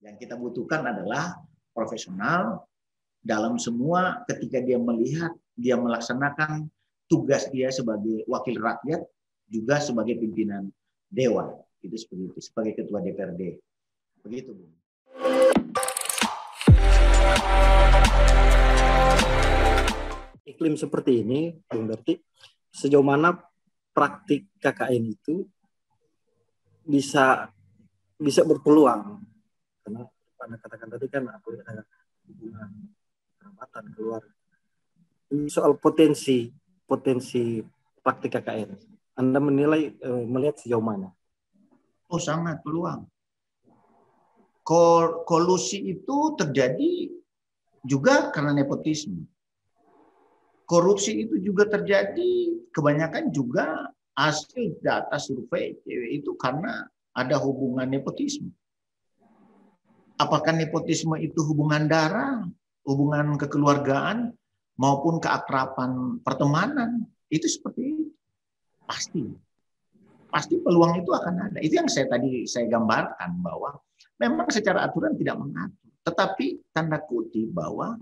Yang kita butuhkan adalah profesional dalam semua ketika dia melihat, dia melaksanakan tugas dia sebagai wakil rakyat, juga sebagai pimpinan dewan. Itu seperti itu, sebagai ketua DPRD. Begitu, Bu. Iklim seperti ini, Bung Berti, sejauh mana praktik KKN itu bisa berpeluang? Karena Anda katakan tadi kan ada hubungan kerabatan keluarga. Ini soal potensi praktik KKN. Anda melihat sejauh mana? Oh, sangat peluang. Kolusi itu terjadi juga karena nepotisme. Korupsi itu juga terjadi kebanyakan juga hasil data survei itu karena ada hubungan nepotisme. Apakah nepotisme itu hubungan darah, hubungan kekeluargaan, maupun keakraban pertemanan? Itu seperti itu. Pasti peluang itu akan ada. Itu yang saya gambarkan bahwa memang secara aturan tidak mengatur. Tetapi tanda kutip bahwa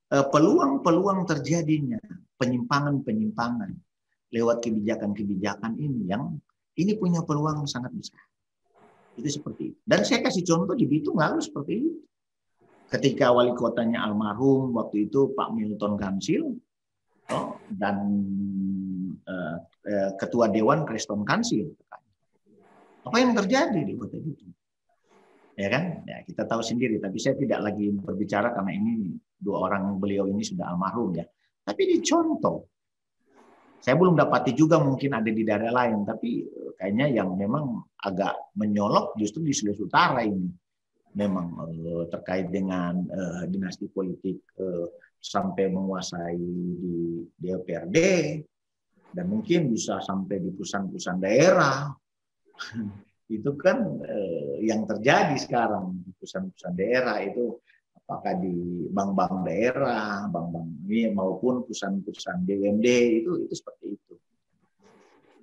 peluang-peluang terjadinya penyimpangan-penyimpangan lewat kebijakan-kebijakan ini yang ini punya peluang sangat besar. Itu seperti itu. Dan saya kasih contoh di Bitung lalu seperti itu. Ketika wali kotanya almarhum waktu itu Pak Milton Kansil dan ketua dewan Kreston Kansil. Apa yang terjadi di kota Bitung? Ya kan? Ya, kita tahu sendiri, tapi saya tidak lagi berbicara karena ini dua orang beliau ini sudah almarhum ya. Tapi dicontoh. Saya belum dapati juga mungkin ada di daerah lain, tapi kayaknya yang memang agak menyolok justru di Sulawesi Utara ini. Memang terkait dengan dinasti politik sampai menguasai di DPRD dan mungkin bisa sampai di perusahaan-perusahaan daerah. Itu kan yang terjadi sekarang di perusahaan-perusahaan daerah itu, apakah di bank-bank daerah, bank-bank ini maupun perusahaan-perusahaan BUMD itu seperti itu.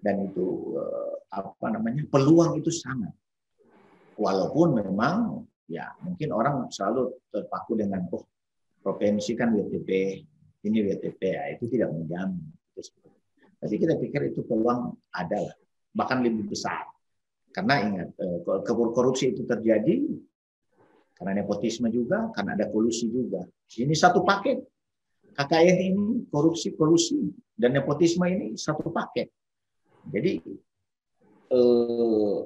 Dan itu peluang itu sangat. Walaupun memang ya mungkin orang selalu terpaku dengan provinsi kan WTP, ini WTP ya, itu tidak menjamin. Tapi kita pikir itu peluang ada lah, bahkan lebih besar. Karena ingat, korupsi itu terjadi karena nepotisme juga, karena ada kolusi juga. Ini satu paket. KKN ini korupsi, kolusi, dan nepotisme ini satu paket. Jadi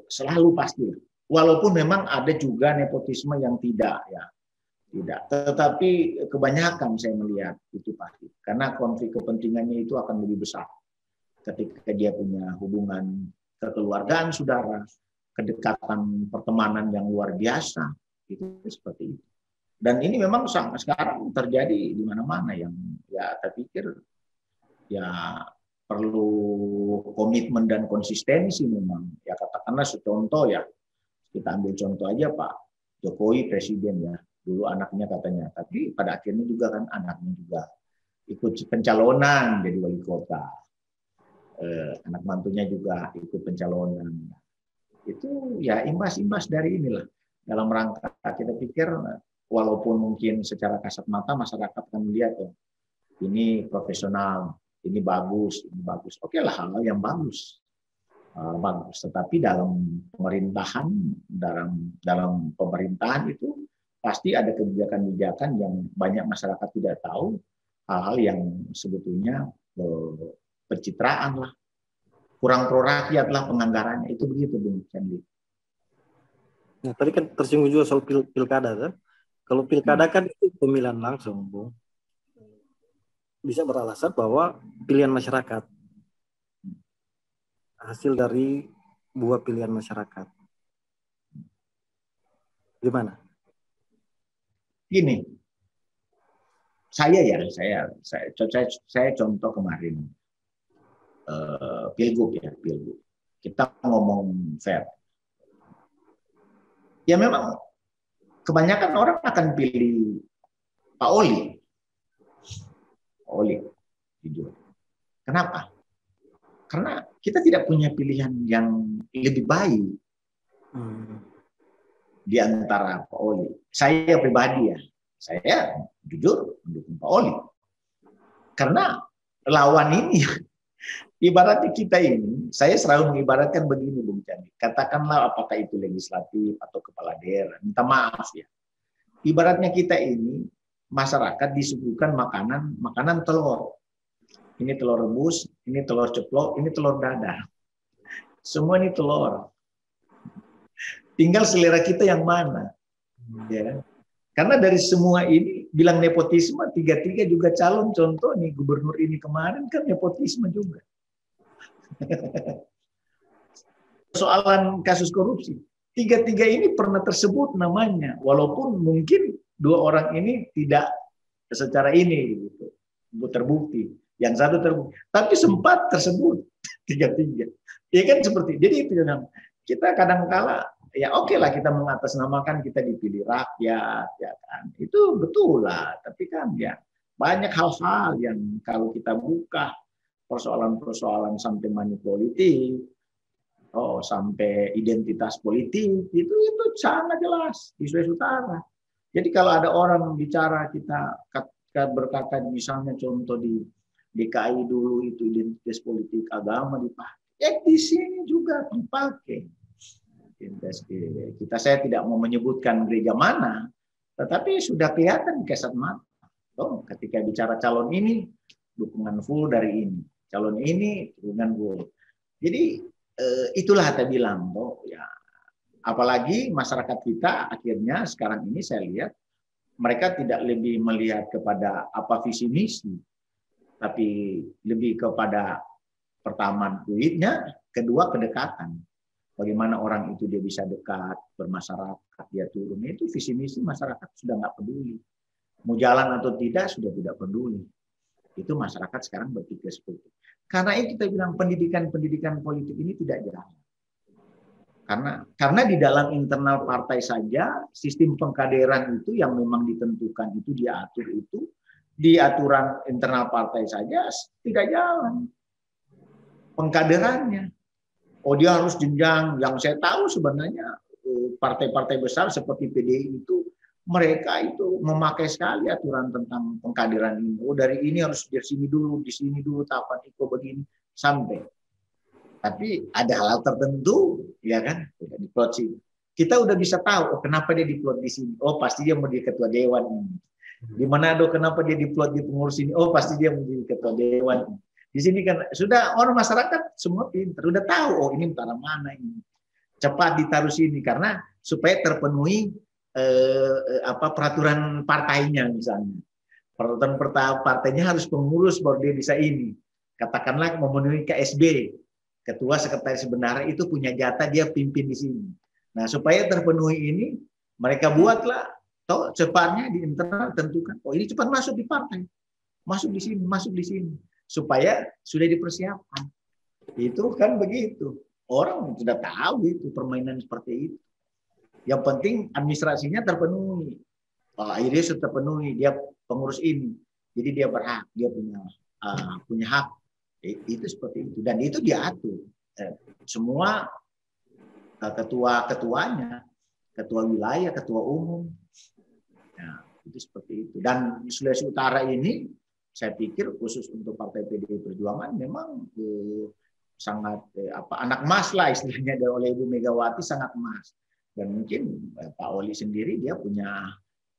selalu pasti. Walaupun memang ada juga nepotisme yang tidak, ya, tidak. Tetapi kebanyakan saya melihat itu pasti. Karena konflik kepentingannya itu akan lebih besar. Ketika dia punya hubungan kekeluargaan saudara, kedekatan pertemanan yang luar biasa, itu seperti itu. Dan ini memang sekarang terjadi di mana-mana yang ya saya pikir ya perlu komitmen dan konsistensi memang. Ya katakanlah contoh ya, kita ambil contoh aja Pak Jokowi presiden ya, dulu anaknya katanya, tapi pada akhirnya juga kan anaknya juga ikut pencalonan jadi wali kota. Anak mantunya juga ikut pencalonan. Itu ya imbas-imbas dari inilah. Dalam rangka kita pikir walaupun mungkin secara kasat mata masyarakat akan melihat ini profesional, ini bagus, ini bagus. Oke lah, hal yang bagus. Bagus. Tetapi dalam pemerintahan, dalam pemerintahan itu pasti ada kebijakan-kebijakan yang banyak masyarakat tidak tahu, hal-hal yang sebetulnya pencitraan lah, kurang pro rakyat lah penganggarannya, itu begitu Bung Chandli. Nah, tadi kan tersinggung juga soal pilkada kan. Kalau pilkada kan itu pemilihan langsung, Bung. Bisa beralasan bahwa pilihan masyarakat, hasil dari buah pilihan masyarakat. Gimana? Gini, saya contoh kemarin. Pilgub ya, pilgub. Kita ngomong fair. Ya memang kebanyakan orang akan pilih Pak Oli. Jujur. Kenapa? Karena kita tidak punya pilihan yang lebih baik. di antara Pak Oli. Saya pribadi ya, saya jujur mendukung Pak Oli. Karena lawan ini, ibaratnya kita ini, saya selalu mengibaratkan begini Bung Candi. Katakanlah apakah itu legislatif atau kepala daerah, minta maaf ya. Ibaratnya kita ini, masyarakat disuguhkan makanan telur. Ini telur rebus, ini telur ceplok, ini telur dadar. Semua ini telur. Tinggal selera kita yang mana. Ya. Karena dari semua ini, bilang nepotisme, tiga-tiga juga calon. Contoh nih, gubernur ini kemarin kan nepotisme juga. Soalan kasus korupsi. Tiga-tiga ini pernah tersebut namanya. Walaupun mungkin dua orang ini tidak secara ini gitu, terbukti. Yang satu terbukti. Tapi sempat tersebut tiga-tiga. Ya kan seperti. Jadi itu yang kita kadang-kala ya oke lah kita mengatasnamakan kita dipilih rakyat ya kan. Itu betul lah. Tapi kan ya banyak hal-hal yang kalau kita buka persoalan-persoalan sampai money politik, sampai identitas politik itu sangat jelas di Sulawesi Utara. Jadi kalau ada orang bicara kita berkata misalnya contoh di DKI dulu itu identitas politik agama dipakai, di sini juga dipakai. Saya tidak mau menyebutkan gereja mana, tetapi sudah kelihatan kasat mata. Ketika bicara calon ini dukungan full dari ini, calon ini dukungan full. Jadi itulah saya bilang, ya. Apalagi masyarakat kita akhirnya sekarang ini saya lihat mereka tidak lebih melihat kepada apa visi misi, tapi lebih kepada pertama duitnya, kedua kedekatan. Bagaimana orang itu dia bisa dekat bermasyarakat, dia turun. Itu visi misi masyarakat sudah nggak peduli. Mau jalan atau tidak sudah tidak peduli. Itu masyarakat sekarang berpikir seperti itu. Karena itu kita bilang pendidikan politik ini tidak jalan. Karena di dalam internal partai saja sistem pengkaderan itu yang memang ditentukan itu diatur itu di aturan internal partai saja tidak jalan pengkaderannya. Dia harus jenjang. Yang saya tahu sebenarnya partai-partai besar seperti PDI itu mereka itu memakai sekali aturan tentang pengkaderan ini. Dari ini harus di sini dulu tahapan itu begini sampai. Tapi ada hal tertentu, ya kan, diplot sini. Kita udah bisa tahu, kenapa dia diplot di sini. Pasti dia mau jadi ketua dewan ini. Di Manado, kenapa dia diplot di pengurus ini. Pasti dia mau jadi ketua dewan. Di sini kan sudah orang masyarakat semua pintar, udah tahu. Ini antara mana ini. Cepat ditaruh sini karena supaya terpenuhi peraturan partainya misalnya. Peraturan partainya harus pengurus baru dia bisa ini. Katakanlah memenuhi KSB. Ketua sekretaris bendahara itu punya jatah dia pimpin di sini. Nah, supaya terpenuhi ini, mereka buatlah cepatnya di internal tentukan. Ini cepat masuk di partai. Masuk di sini. Supaya sudah dipersiapkan. Itu kan begitu. Orang sudah tahu itu permainan seperti itu. Yang penting administrasinya terpenuhi. Akhirnya sudah terpenuhi, dia pengurus ini. Jadi dia berhak, dia punya hak. Itu seperti itu dan itu diatur semua ketuanya, ketua wilayah, ketua umum, ya, itu seperti itu. Dan Sulawesi Utara ini saya pikir khusus untuk Partai PDI Perjuangan memang sangat anak emas lah istilahnya oleh Ibu Megawati, sangat emas. Dan mungkin Pak Oli sendiri dia punya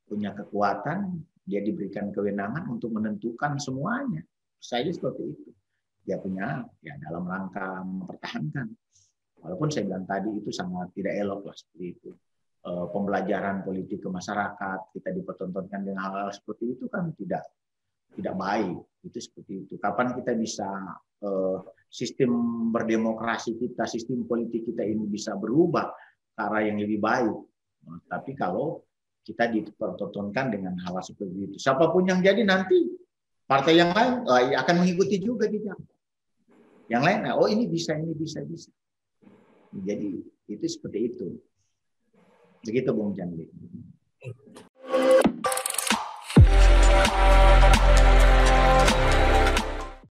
kekuatan, dia diberikan kewenangan untuk menentukan semuanya. Saya seperti itu. Dia punya ya dalam rangka mempertahankan. Walaupun saya bilang tadi itu sangat tidak elok lah seperti itu. Pembelajaran politik ke masyarakat kita dipertontonkan dengan hal-hal seperti itu kan tidak baik. Itu seperti itu. Kapan kita bisa sistem berdemokrasi kita, sistem politik kita ini bisa berubah ke arah yang lebih baik. Tapi kalau kita dipertontonkan dengan hal seperti itu, siapapun yang jadi nanti partai yang lain akan mengikuti juga dia. Yang lain, ini bisa. Jadi itu seperti itu. Begitu Bung Candi.